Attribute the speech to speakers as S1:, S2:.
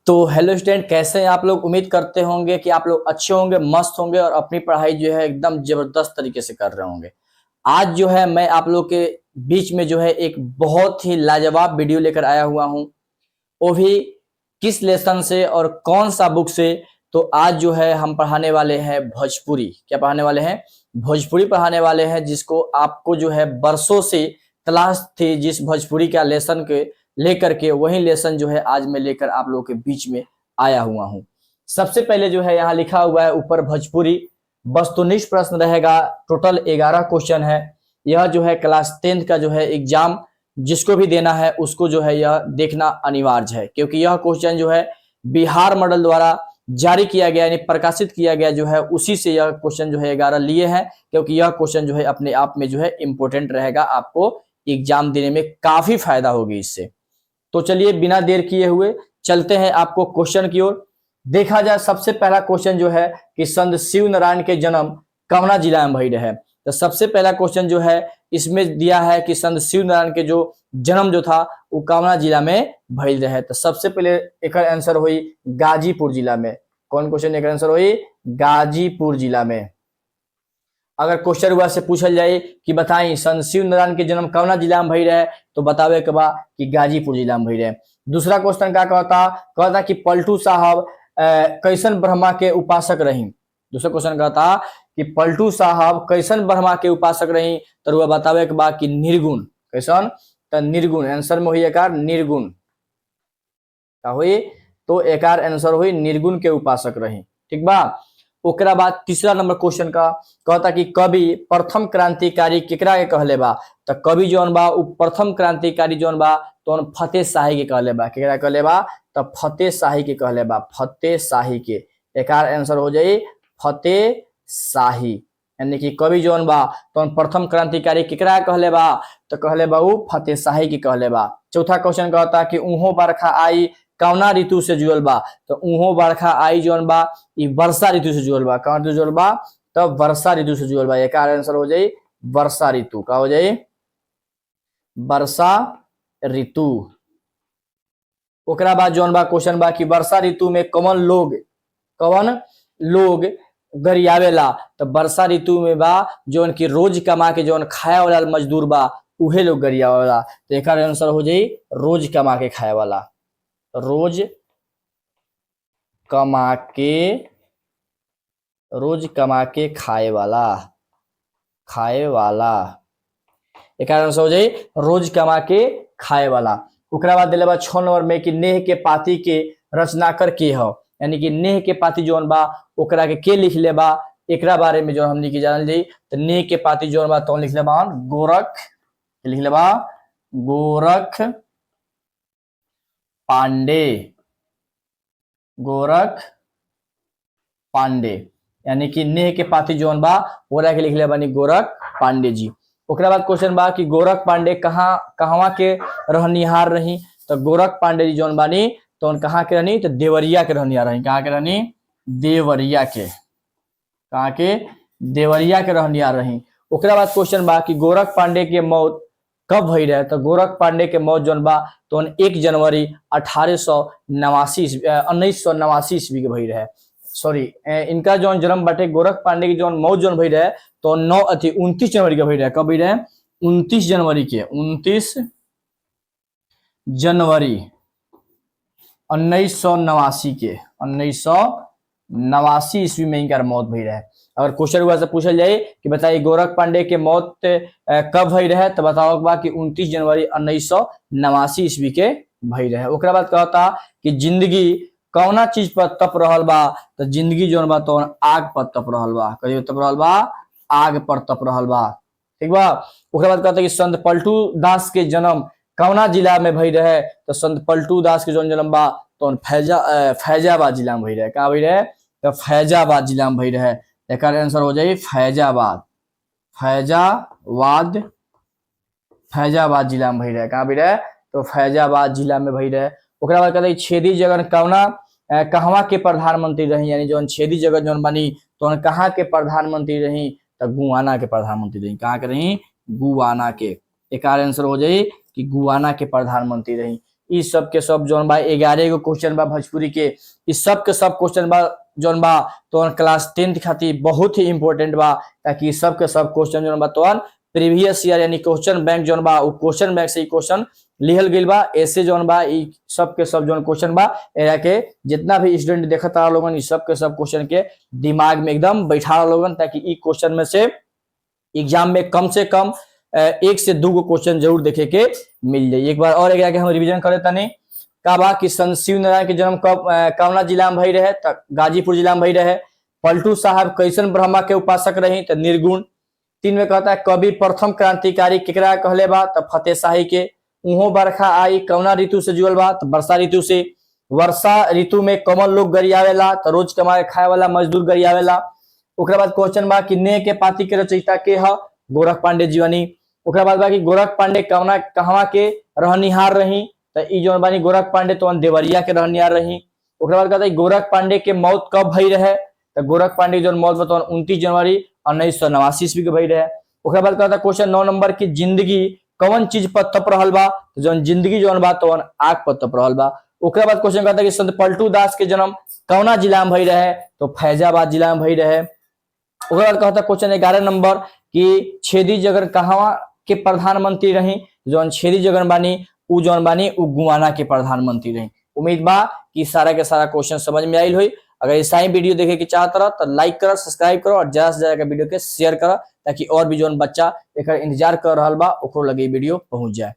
S1: तो hello student, कैसे हैं आप लोग। उम्मीद करते होंगे कि आप लोग अच्छे होंगे, मस्त होंगे और अपनी पढ़ाई जो है एकदम जबरदस्त तरीके से कर रहे होंगे। आज जो है मैं आप लोग के बीच में जो है एक बहुत ही लाजवाब वीडियो लेकर आया हुआ हूं, वो भी किस लेसन से और कौन सा बुक से। तो आज जो है हम पढ़ाने वाले हैं भोजपुरी। क्या पढ़ाने वाले हैं? भोजपुरी पढ़ाने वाले हैं, जिसको आपको जो है बरसों से तलाश थी, जिस भोजपुरी का लेसन के लेकर के वही लेसन जो है आज मैं लेकर आप लोगों के बीच में आया हुआ हूं। सबसे पहले जो है यहाँ लिखा हुआ है ऊपर भोजपुरी वस्तुनिष्ठ प्रश्न रहेगा। टोटल 11 क्वेश्चन है। यह जो है क्लास 10th का जो है एग्जाम जिसको भी देना है उसको जो है यह देखना अनिवार्य है, क्योंकि यह क्वेश्चन जो है बिहार मॉडल द्वारा जारी किया गया यानी प्रकाशित किया गया जो है उसी से यह क्वेश्चन जो है 11 लिए हैं, क्योंकि यह क्वेश्चन जो है अपने आप में जो है इंपॉर्टेंट रहेगा। आपको एग्जाम देने में काफी फायदा होगी इससे। तो चलिए बिना देर किए हुए चलते हैं आपको क्वेश्चन की ओर। देखा जाए सबसे पहला क्वेश्चन जो है कि संत शिव नारायण के जन्म कवना जिला में भइल है। तो सबसे पहला क्वेश्चन जो है इसमें दिया है कि संत शिव नारायण के जो जन्म जो था वो कवना जिला में भइल रहे। तो सबसे पहले एक आंसर हुई गाजीपुर जिला में। कौन क्वेश्चन एक आंसर हुई? गाजीपुर जिला में। अगर क्वेश्चन हुआ से पूछल जाए कि बताई संत शिव नारायण के जन्म कवना जिला में भइल रहे, तो बतावे के बा कि गाजीपुर जिला में भइल रहे। दूसरा क्वेश्चन क्या कहता कि पलटू साहब कैसन ब्रह्मा के उपासक रही। दूसरा क्वेश्चन कहता कि पलटू साहब कैसन ब्रह्मा के उपासक रही, तो वह बतावे के बा कि निर्गुण। कैसन? तो निर्गुण। आंसर में हुई एकार निर्गुण। क्या हुई? तो एकार आंसर हुई निर्गुण के उपासक रही। ठीक बा। ओकरा बाद तीसरा नंबर क्वेश्चन का कहता कि कवि प्रथम क्रांतिकारी केकरा के कहले बा। तो कवि जौन बा उ प्रथम क्रांतिकारी जौन बा तो फतेह शाही के कहले बा। केकरा कहले बा? तो फतेह शाही के कहले बा। फतेह शाही के एकार आंसर हो जाई फतेह शाही। यानी कि कवि जौन बा तो प्रथम क्रांतिकारी केकरा कहले बा, तो कहले बा उ फतेह शाही के कहले बा। चौथा क्वेश्चन कहता कि उहो बरखा आई कवना ऋतु से जुड़ल बा। तो उहो बरखा आई जौन बा ई वर्षा ऋतु से जुड़ल बा। कौन ऋतु जुड़ल बा? तो वर्षा ऋतु से जुड़ल बा। एक आंसर हो जाई वर्षा ऋतु। का हो जाई? वर्षा ऋतु। ओकरा बाद जौन बा क्वेश्चन बा कि वर्षा ऋतु में कौन लोग गरियावेला। तो वर्षा ऋतु में बा जौन की रोज कमा के जौन खाए वाला मजदूर बा उहे लोग गरियावेला। तो एक आंसर हो जाई रोज कमा के खाए वाला। रोज कमा के खाए वाला। एक आंसर हो जाई रोज कमा के खाए वाला। ओकरा बाद दिले बा 6 नंबर में कि नेह के पाती के रचनाकर के हो। यानी कि नेह के पाती जौन बा ओकरा के लिख ले बा, एकरा बारे में जो हमनी की जानल जाई। तो नेह के पाती जौन बा तो लिख ले बा गोरख पांडे। यानी कि नेह के पाती जौन बा ओकरा के लिख ले बानी गोरख पांडे जी। ओकरा बाद क्वेश्चन बा कि गोरख पांडे कहवा के रहनिहार रही। तो गोरख पांडे जी जौन बानी तो कहाँ के रहनी? तो देवरिया के रहनिहार रही। कहाँ के रहनी? देवरिया के। कहाँ के? देवरिया के रहनिहार रही। ओकरा बाद क्वेश्चन बा कि गोरख पांडे के मौत कब भई रहे। तो गोरख पांडे के मौत जौन बा तो 1 जनवरी 1989 ईस्वी के भई रहे। सॉरी, इनका जो जन्म बाटे गोरख पांडे की जो मौत जो भई रहे तो 29 जनवरी के भई रहे। कब भई रहे? 29 जनवरी के। 29 जनवरी 1989 के। 1989 ईस्वी में इनका मौत भई रहे। अगर क्वेश्चन हुआ से पूछल जाए कि बताइए गोरख पांडे के मौत कब भई रहे, तो बताओ कि 29 जनवरी 1989 ईस्वी के भई रहे। ओकरा बाद कहता कि जिंदगी कौना चीज पर तप रहल बा। तो जिंदगी जौन बा तो आग पर तप रहल बा। कहियो तप रहल बा? आग पर तप रहल बा। ठीक बा। ओकरा बाद कहता कि संत पलटू दास के जन्म कौना जिला में भई रहे। तो संत पलटू दास के जौन जन्म बा तो फैजाबाद जिला में भई रहे। कहाँ भई रहे? तो फैजाबाद जिला में भई रहे। एक आंसर हो जाई फैजाबाद जिला में भई रहे। कहाँ भई रहे? तो फैजाबाद जिला में भई रहे। ओकरा बाद कहते छेदी जगन कहवा के प्रधानमंत्री रही। यानी जो छेदी जगन जौन बनी तो कहाँ के प्रधानमंत्री रही। तो गुआना के प्रधानमंत्री रही। कहाँ के रही? गुआना के। एक आंसर हो जाई कि गुआना के प्रधानमंत्री रही। इस सब के सब जौन बा 11 गो क्वेश्चन बा भोजपुरी के, इस सब के सब क्वेश्चन बा जौन बा तो क्लास 10th खातिर बहुत ही इंपॉर्टेंट बा, ताकि सब के सब क्वेश्चन जौन बा तो प्रीवियस ईयर यानी क्वेश्चन बैंक जौन बा उ क्वेश्चन बैंक से क्वेश्चन लिहल गइल बा। ऐसे जौन बा ई सब के सब जौन क्वेश्चन बा एरा के जितना भी स्टूडेंट देखता लोगन ई सब के सब क्वेश्चन के दिमाग में एकदम बैठा लोगन, ताकि ई क्वेश्चन में से एग्जाम में कम से कम 1 से 2 गो क्वेश्चन जरूर देखे के मिल जाए। एक बार और एक हम रिवीजन करे तनी का बा कि संत शिव नारायण के जन्म कवना जिला में भई रहे, त गाजीपुर जिला में भई रहे। पलटू साहब कैसन ब्रह्मा के उपासक रही, त निर्गुण। 3 में कहता है कवि प्रथम क्रांतिकारी केकरा कहले बा, त फतेह शाही के। उहो बरखा आई कवना ऋतु से जुड़ल बा, त वर्षा ऋतु से। वर्षा ऋतु में कमल लोग गरियावेला, त रोज कमाए खाए वाला मजदूर गरियावेला। ओकरा बाद क्वेश्चन बा कि ने के पाती के रचयिता के ह, गोरख पांडे जीवनी। ओकरा बाद बा कि गोरख पांडे कवना कहवा के रहनिहार रही, त ई जौन बानी गोरख पांडे तो देवरिया के रहनिहार रही। ओकरा बाद कहता है गोरख पांडे के मौत कब भई रहे, त गोरख पांडे की जौन मौत बा 29 जनवरी 1989 ईस्वी के भई रहे। ओकरा बाद कहता क्वेश्चन 9 नंबर की जिंदगी कौन चीज पर तप रहल बा, तो जौन जिंदगी जौन बा तो आग पर तप रहल बा। ओकरा बाद क्वेश्चन कहता कि संत पलटू दास के जन्म कौना जिला में भई रहे, तो फैजाबाद जिला में भई रहे। ओकरा बाद कहता क्वेश्चन 11 नंबर कि छेदी जगन कहवा के प्रधानमंत्री रही, जौन छेदी जगन बानी उ जौन बानी उ गुआना के प्रधानमंत्री रही। उम्मीद बा कि सारा के सारा क्वेश्चन समझ में आइल होई। अगर ऐसा ही वीडियो देखे के चाहत रह तो लाइक करो, सब्सक्राइब करो और ज्यादा से ज्यादा वीडियो के शेयर करो, ताकि और भी जौन बच्चा एक इंतजार कर रहा बा ओकरो लगे वीडियो पहुंच जाए।